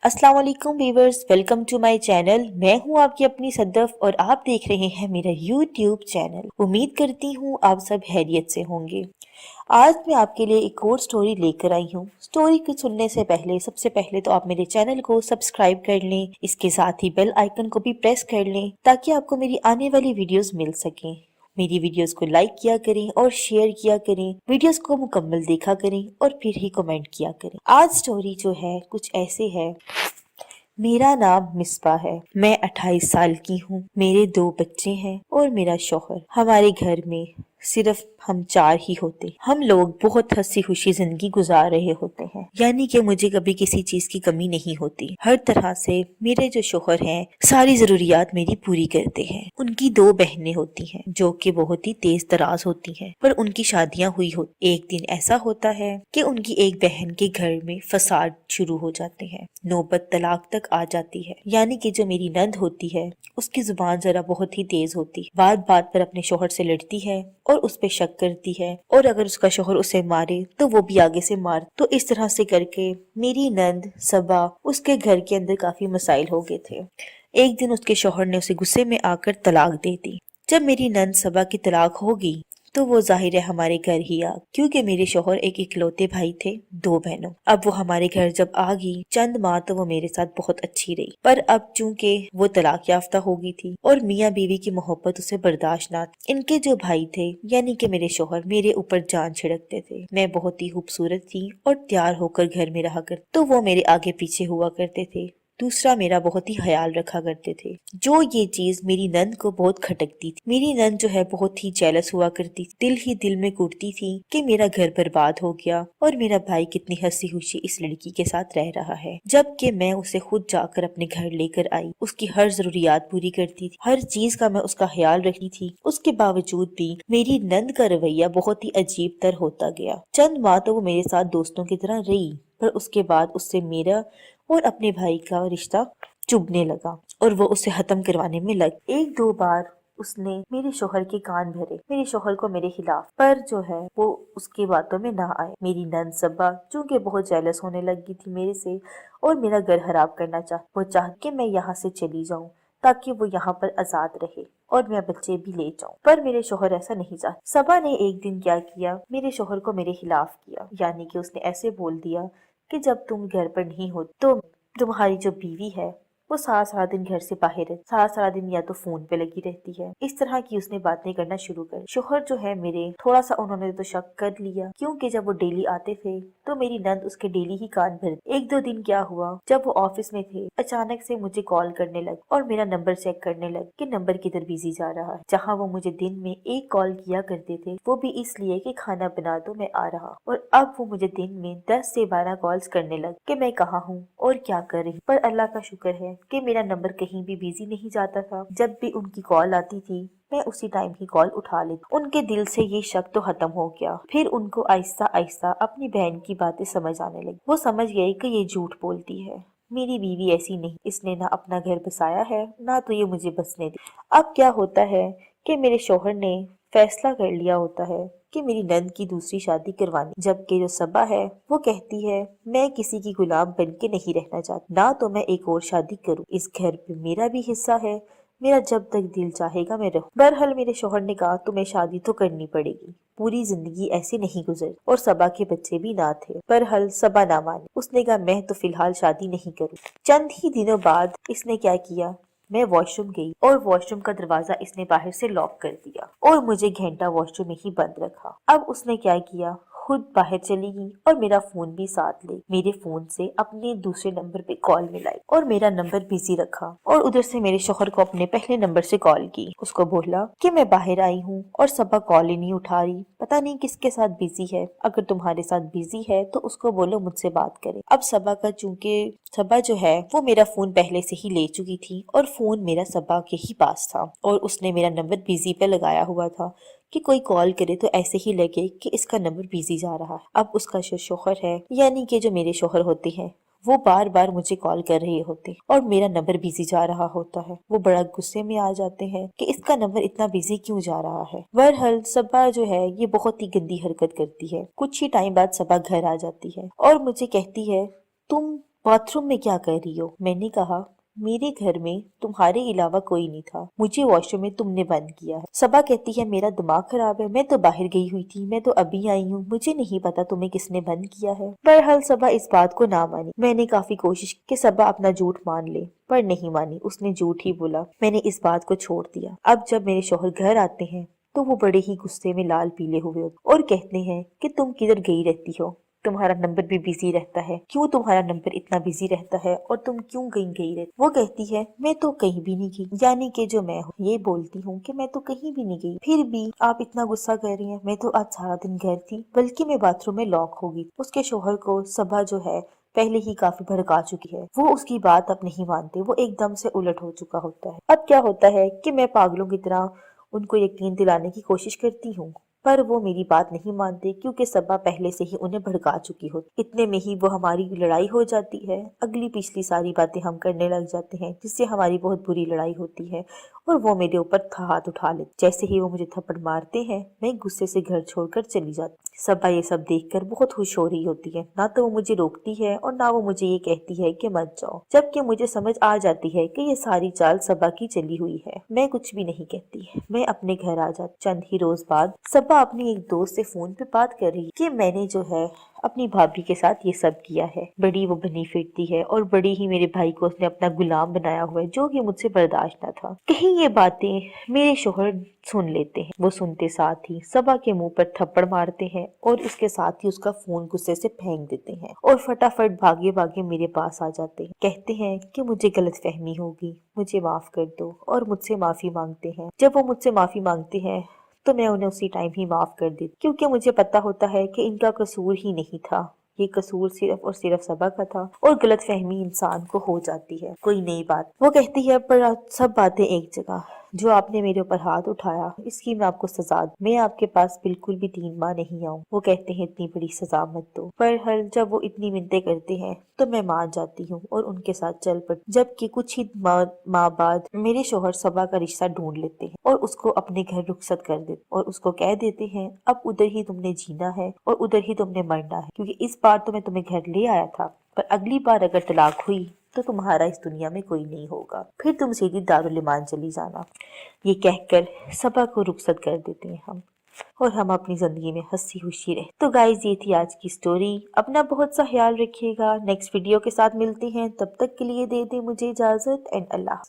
अस्सलाम वालेकुम viewers, welcome to my channel. मैं हूं आपकी अपनी सदफ और आप देख रहे हैं मेरा यूट्यूब चैनल। उम्मीद करती हूं आप सब खैरियत से होंगे। आज मैं आपके लिए एक और स्टोरी लेकर आई हूं। स्टोरी को सुनने से पहले सबसे पहले तो आप मेरे चैनल को सब्सक्राइब कर लें, इसके साथ ही बेल आइकन को भी प्रेस कर लें ताकि आपको मेरी आने वाली वीडियोस मिल सकें। मेरी वीडियोस को लाइक किया करें और शेयर किया करें, वीडियोस को मुकम्मल देखा करें और फिर ही कमेंट किया करें। आज स्टोरी जो है कुछ ऐसे है। मेरा नाम मिसबा है। मैं 28 साल की हूँ। मेरे 2 बच्चे हैं और मेरा शौहर। हमारे घर में सिर्फ हम 4 ही होते। हम लोग बहुत हंसी खुशी जिंदगी गुजार रहे होते हैं, यानी कि मुझे कभी किसी चीज की कमी नहीं होती। हर तरह से मेरे जो शौहर हैं सारी जरूरियात मेरी पूरी करते हैं। उनकी 2 बहनें होती हैं जो कि बहुत ही तेज तराज होती हैं, पर उनकी शादियां हुई हो। एक दिन ऐसा होता है कि उनकी एक बहन के घर में फसाद शुरू हो जाते हैं, नौबत तलाक तक आ जाती है। यानी कि जो मेरी नंद होती है उसकी जुबान जरा बहुत ही तेज होती है। बात बात पर अपने शौहर से लड़ती है और उस पे शक करती है, और अगर उसका शौहर उसे मारे तो वो भी आगे से मार। तो इस तरह से करके मेरी नंद सबा उसके घर के अंदर काफी मसाइल हो गए थे। एक दिन उसके शौहर ने उसे गुस्से में आकर तलाक दे दी। जब मेरी नंद सबा की तलाक होगी तो वो जाहिर है हमारे घर ही आ, क्योंकि मेरे शौहर एक इकलौते भाई थे 2 बहनों। अब वो हमारे घर जब आ गई, चंद माह तो वो मेरे साथ बहुत अच्छी रही, पर अब चूंकि वो तलाक याफ्ता हो गई थी और मियाँ बीवी की मोहब्बत उसे बर्दाश्त ना थी। इनके जो भाई थे यानी कि मेरे शौहर मेरे ऊपर जान छिड़कते थे। मैं बहुत ही खूबसूरत थी और तैयार होकर घर में रहा कर, तो वो मेरे आगे पीछे हुआ करते थे। दूसरा, मेरा बहुत ही ख्याल रखा करते थे, जो ये चीज मेरी नंद को बहुत खटकती थी। मेरी नंद जो है बहुत ही जेलस हुआ करती थी, दिल ही दिल में कूटती थी कि मेरा घर बर्बाद हो गया और मेरा भाई कितनी हंसी खुशी इस लड़की के साथ रह रहा है, जबकि मैं उसे खुद जाकर अपने घर लेकर आई, उसकी हर जरूरियात पूरी करती थी, हर चीज का मैं उसका ख्याल रखती थी। उसके बावजूद भी मेरी नंद का रवैया बहुत ही अजीब तर होता गया। चंद माह तो वो मेरे साथ दोस्तों की तरह रही, पर उसके बाद उससे मेरा और अपने भाई का रिश्ता चुभने लगा और वो उसे खत्म करवाने में लग। 1-2 बार उसने मेरे शौहर के कान भरे, मेरे शौहर को मेरे खिलाफ, पर जो है वो उसकी बातों में ना आए। मेरी नंद सबा चूंकि बहुत जेलस होने लगी थी मेरे से और मेरा घर खराब करना वो चाह कि मैं यहाँ से चली जाऊं ताकि वो यहाँ पर आजाद रहे और मैं बच्चे भी ले जाऊं, पर मेरे शौहर ऐसा नहीं चाहते। सबा ने एक दिन क्या किया, मेरे शौहर को मेरे खिलाफ किया, यानी कि उसने ऐसे बोल दिया कि जब तुम घर पर नहीं हो तो तुम्हारी जो बीवी है वो सारा सारा दिन घर से बाहर है, सारा सारा दिन या तो फोन पे लगी रहती है। इस तरह की उसने बातें करना शुरू कर। शौहर जो है मेरे थोड़ा सा उन्होंने तो शक कर लिया, क्योंकि जब वो डेली आते थे तो मेरी नंद उसके डेली ही कान भर। 1-2 दिन क्या हुआ, जब वो ऑफिस में थे अचानक से मुझे कॉल करने लग और मेरा नंबर चेक करने लग कि नंबर किधर बिजी जा रहा है। जहाँ वो मुझे दिन में 1 कॉल किया करते थे वो भी इसलिए कि खाना बना दो मैं आ रहा, और अब वो मुझे दिन में 10 से 12 कॉल्स करने लग कि मैं कहाँ हूँ और क्या कर रही। पर अल्लाह का शुक्र है कि मेरा नंबर कहीं भी बिजी नहीं जाता था। जब भी उनकी कॉल आती थी मैं उसी टाइम ही कॉल उठा लेती। उनके दिल से ये शक तो खत्म हो गया। फिर उनको आहिस्ता आहिस्ता अपनी बहन की बातें समझ आने लगी। वो समझ गए कि ये झूठ बोलती है, मेरी बीवी ऐसी नहीं, इसने ना अपना घर बसाया है ना तो ये मुझे बसने दी। अब क्या होता है कि मेरे शौहर ने फैसला कर लिया होता है कि मेरी नंद की दूसरी शादी करवानी, जबकि जो सबा है वो कहती है मैं किसी की गुलाम बन के नहीं रहना चाहती, ना तो मैं एक और शादी करूं। इस घर पे मेरा भी हिस्सा है, मेरा जब तक दिल चाहेगा मैं रहूं। बहरहाल मेरे शौहर ने कहा तुम्हें शादी तो करनी पड़ेगी, पूरी जिंदगी ऐसे नहीं गुजर, और सबा के बच्चे भी ना थे। बहरहाल सबा ना मानी, उसने कहा मैं तो फिलहाल शादी नहीं करूँ। चंद ही दिनों बाद इसने क्या किया, मैं वॉशरूम गई और वॉशरूम का दरवाजा इसने बाहर से लॉक कर दिया और मुझे घंटा वॉशरूम में ही बंद रखा। अब उसने क्या किया, खुद बाहर चली गई और मेरा फोन भी साथ ले मेरे फोन से अपने दूसरे नंबर पे कॉल मिलाई और मेरा नंबर बिजी रखा, और उधर से मेरे शौहर को अपने पहले नंबर से कॉल की। उसको बोला कि मैं बाहर आई हूँ और सबा कॉल ही नहीं उठा रही, पता नहीं किसके साथ बिजी है, अगर तुम्हारे साथ बिजी है तो उसको बोलो मुझसे बात करे। अब सबा का चूंकि सबा जो है वो मेरा फोन पहले से ही ले चुकी थी और फोन मेरा सबा के ही पास था, और उसने मेरा नंबर बिजी पे लगाया हुआ था कि कोई कॉल करे तो ऐसे ही लगे कि इसका नंबर बिजी जा रहा है। अब उसका जो शौहर है यानी कि जो मेरे शौहर होते हैं वो बार बार मुझे कॉल कर रहे होते और मेरा नंबर बिजी जा रहा होता है। वो बड़ा गुस्से में आ जाते हैं कि इसका नंबर इतना बिजी क्यों जा रहा है। बहरहाल सबा जो है ये बहुत ही गंदी हरकत करती है। कुछ ही टाइम बाद सबा घर आ जाती है और मुझे कहती है तुम बाथरूम में क्या कर रही हो? मैंने कहा, मेरे घर में तुम्हारे अलावा कोई नहीं था, मुझे वॉशरूम में तुमने बंद किया है। सबा कहती है, मेरा दिमाग खराब है, मैं तो बाहर गई हुई थी, मैं तो अभी आई हूँ, मुझे नहीं पता तुम्हें किसने बंद किया है। बहरहाल सबा इस बात को ना मानी। मैंने काफी कोशिश की कि सबा अपना झूठ मान ले, पर नहीं मानी, उसने झूठ ही बोला। मैंने इस बात को छोड़ दिया। अब जब मेरे शौहर घर आते हैं तो वो बड़े ही गुस्से में लाल पीले हुए होते और कहते हैं कि तुम किधर गई रहती हो, तुम्हारा नंबर भी बिजी रहता है, क्यों तुम्हारा नंबर इतना बिजी रहता है और तुम क्यों कहीं गई रहती? वो कहती है, मैं तो कहीं भी नहीं गई, यानी कि जो मैं हूँ ये बोलती हूँ कि मैं तो कहीं भी नहीं गई, फिर भी आप इतना गुस्सा कर रही हैं। मैं तो आज सारा दिन घर थी, बल्कि मैं बाथरूम में लॉक हो गई। उसके शोहर को सबा जो है पहले ही काफी भड़का चुकी है। वो उसकी बात अब नहीं मानते, वो एकदम से उलट हो चुका होता है। अब क्या होता है कि मैं पागलों की तरह उनको यकीन दिलाने की कोशिश करती हूँ, पर वो मेरी बात नहीं मानते क्योंकि सबा पहले से ही उन्हें भड़का चुकी होती। इतने में ही वो हमारी लड़ाई हो जाती है। अगली पिछली सारी बातें हम करने लग जाते हैं, जिससे हमारी बहुत बुरी लड़ाई होती है और वो मेरे ऊपर हाथ उठा लेते। जैसे ही वो मुझे थप्पड़ मारते हैं, मैं गुस्से से घर छोड़कर चली जाती। सबा ये सब देखकर बहुत खुश हो रही होती है। ना तो वो मुझे रोकती है और ना वो मुझे ये कहती है कि मत जाओ, जबकि मुझे समझ आ जाती है कि ये सारी चाल सबा की चली हुई है। मैं कुछ भी नहीं कहती, मैं अपने घर आ जाती। चंद ही रोज बाद सबा अपनी एक दोस्त से फोन पे बात कर रही कि मैंने जो है अपनी भाभी के साथ ये सब किया है। बड़ी वो बनी फिरती है और बड़ी ही मेरे भाई को उसने अपना गुलाम बनाया हुआ है, जो कि मुझसे बर्दाश्त न था। कहीं ये बातें मेरे शोहर सुन लेते हैं। वो सुनते साथ ही सबा के मुंह पर थप्पड़ मारते हैं और उसके साथ ही उसका फोन गुस्से से फेंक देते हैं और फटाफट भागे भागे मेरे पास आ जाते हैं। कहते हैं कि मुझे गलतफहमी होगी, मुझे माफ कर दो, और मुझसे माफी मांगते हैं। जब वो मुझसे माफी मांगते हैं तो मैं उन्हें उसी टाइम ही माफ कर देती, क्योंकि मुझे पता होता है कि इनका कसूर ही नहीं था, ये कसूर सिर्फ और सिर्फ सबा का था। और गलतफहमी इंसान को हो जाती है, कोई नई बात। वो कहती है, पर सब बातें एक जगह, जो आपने मेरे ऊपर हाथ उठाया इसकी मैं आपको सजा दूं। मैं आपके पास बिल्कुल भी 3 माह नहीं आऊं। वो कहते हैं, इतनी बड़ी सजा मत दो। पर हर जब वो इतनी मिन्नतें करते हैं तो मैं मान जाती हूँ और उनके साथ चल पड़ती। जबकि कुछ ही माह बाद मेरे शोहर सबा का रिश्ता ढूंढ लेते हैं और उसको अपने घर रुखसत कर देते और उसको कह देते हैं, अब उधर ही तुमने जीना है और उधर ही तुमने मरना है, क्योंकि इस बार तो मैं तुम्हें घर ले आया था, पर अगली बार अगर तलाक हुई तो तुम्हारा इस दुनिया में कोई नहीं होगा, फिर तुम सीधी दारुल ईमान चली जाना। ये कहकर सबा को रुखसत कर देते हैं हम, और हम अपनी जिंदगी में हंसी खुशी रहे। तो गाइज, ये थी आज की स्टोरी। अपना बहुत सा ख्याल रखिएगा। नेक्स्ट वीडियो के साथ मिलते हैं, तब तक के लिए दे दे मुझे इजाजत एंड अल्लाह।